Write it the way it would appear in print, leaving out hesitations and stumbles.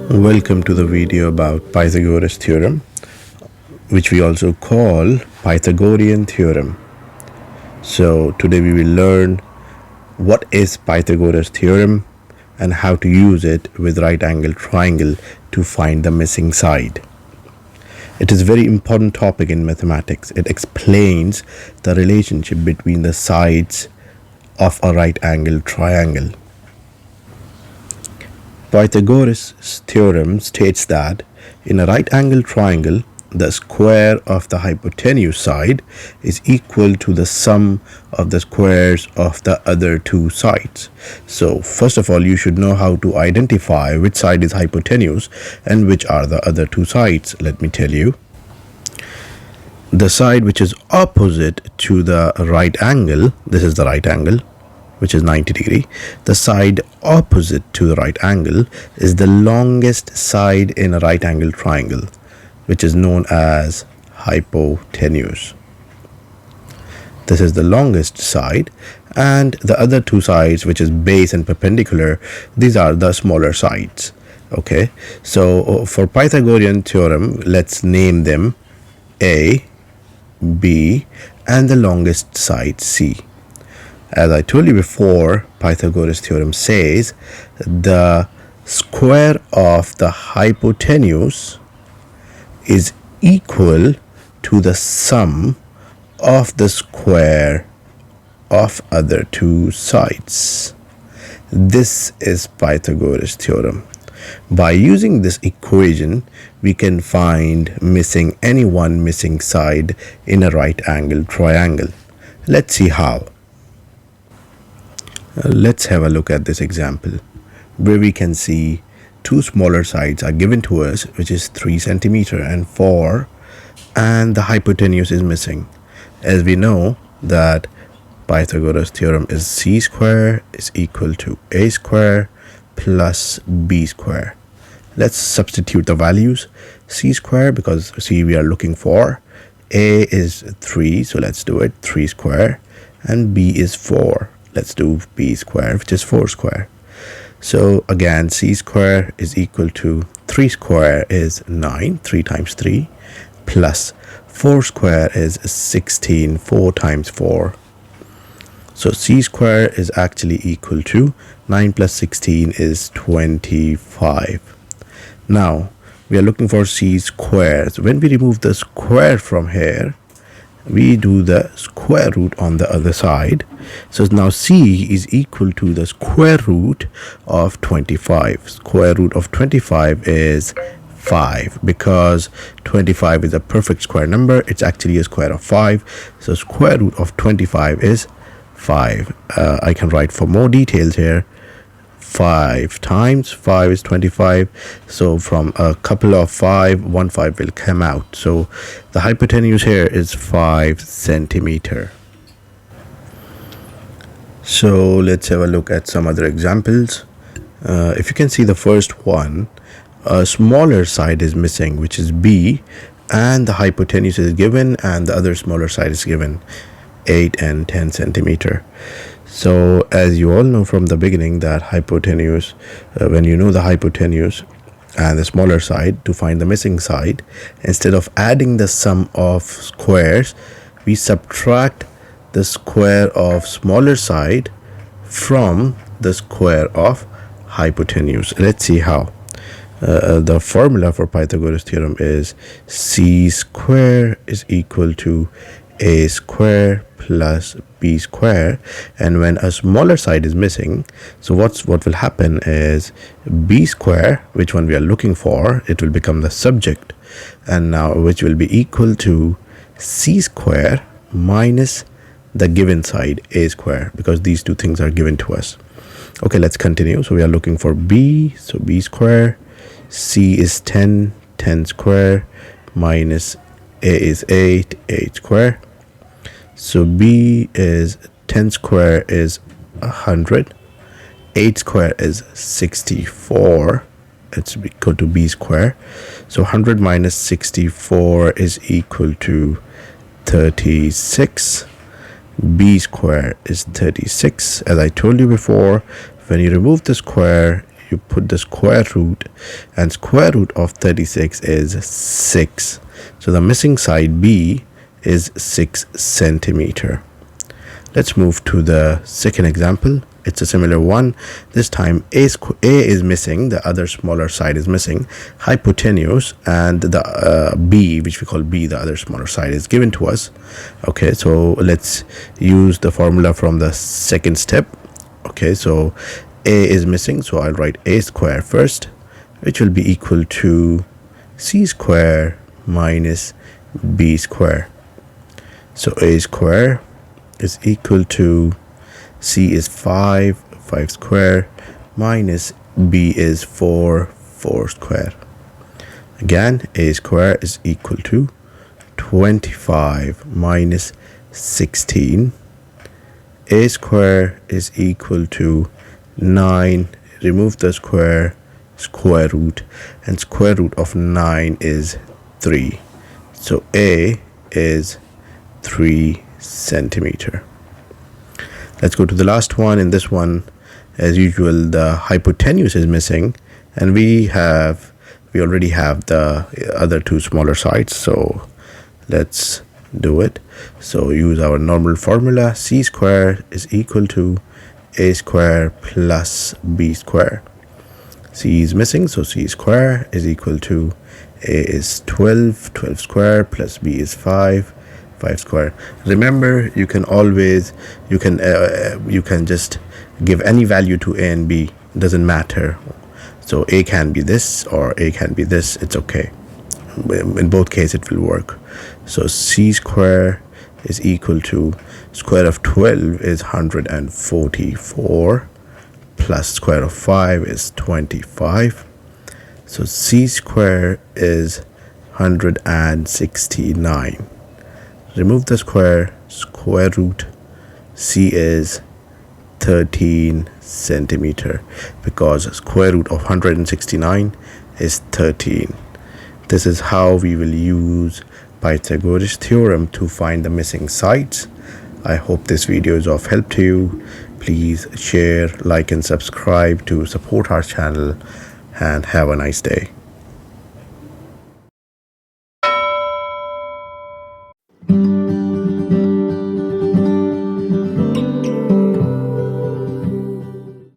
Welcome to the video about Pythagoras theorem, which we also call Pythagorean theorem. So today we will learn what is Pythagoras theorem and how to use it with right angle triangle to find the missing side. It is a very important topic in mathematics. It explains the relationship between the sides of a right angle triangle. Pythagoras' theorem states that in a right angle triangle, the square of the hypotenuse side is equal to the sum of the squares of the other two sides. So first of all, you should know how to identify which side is hypotenuse and which are the other two sides. Let me tell you. The side which is opposite to the right angle, this is the right angle, which is 90 degree. The side opposite to the right angle is the longest side in a right angle triangle, which is known as hypotenuse. This is the longest side, and the other two sides, which is base and perpendicular, these are the smaller sides. Okay, so for Pythagorean theorem, let's name them A, B, and the longest side C. As I told you before, Pythagoras theorem says the square of the hypotenuse is equal to the sum of the square of other two sides. This is Pythagoras theorem. By using this equation, we can find any one missing side in a right angle triangle. Let's see how. Let's have a look at this example where we can see two smaller sides are given to us, which is 3 centimeter and 4, and the hypotenuse is missing. As we know that Pythagoras theorem is c square is equal to a square plus b square. Let's substitute the values. C square, because c we are looking for, a is 3, so let's do it, 3 square, and b is 4. Let's do b square, which is 4 square. So again, c square is equal to 3 square is 9, 3 times 3, plus 4 square is 16, 4 times 4. So c square is actually equal to 9 plus 16 is 25. Now, we are looking for c square. So when we remove the square from here, we do the square root on the other side. So now c is equal to the square root of 25. Square root of 25 is 5, because 25 is a perfect square number. It's actually a square of 5. So square root of 25 is 5. I can write for more details here. 5 times 5 is 25. So from a couple of 5, 1 5 will come out. So the hypotenuse here is 5 centimeter. So let's have a look at some other examples. If you can see the first one, a smaller side is missing, which is B, and the hypotenuse is given, and the other smaller side is given, 8 and 10 centimeter. So as you all know from the beginning that hypotenuse, when you know the hypotenuse and the smaller side, to find the missing side, instead of adding the sum of squares, we subtract the square of smaller side from the square of hypotenuse. Let's see how. The formula for Pythagoras theorem is c square is equal to a square plus b square, and when a smaller side is missing, so what will happen is b square, which one we are looking for, it will become the subject, and now which will be equal to c square minus the given side a square, because these two things are given to us. Okay, let's continue. So we are looking for b, so b square, c is 10, 10 square, minus a is 8, 8 square. So b is 10 square is 100, 8 square is 64. It's equal to b square. So 100 minus 64 is equal to 36. B square is 36. As I told you before, when you remove the square, you put the square root, and square root of 36 is 6. So the missing side B is 6 centimeter. Let's move to the second example. It's a similar one. This time A is missing, the other smaller side is missing, hypotenuse, and the B, which we call B, the other smaller side, is given to us. Okay, so let's use the formula from the second step. Okay, so A is missing, so I'll write A square first, which will be equal to C square minus B square. So A square is equal to C is 5 square, minus B is 4 square. Again, A square is equal to 25 minus 16. A square is equal to 9. Remove the square root, and square root of 9 is 3. So A is 3 centimeter. Let's go to the last one. In this one, as usual, the hypotenuse is missing, and we already have the other two smaller sides, so let's do it. So use our normal formula. C square is equal to A square plus B square. C is missing, so C square is equal to A is 12 square plus B is 5 square. Remember, you can just give any value to A and B, doesn't matter. So A can be this or A can be this, it's okay. In both cases it will work. So C square is equal to square of 12 is 144 plus square of 5 is 25. So C square is 169. Remove the square root. C is 13 centimeter, because square root of 169 is 13. This is how we will use Pythagoras theorem to find the missing sides. I hope this video is of help to you. Please share, like, and subscribe to support our channel, and have a nice day.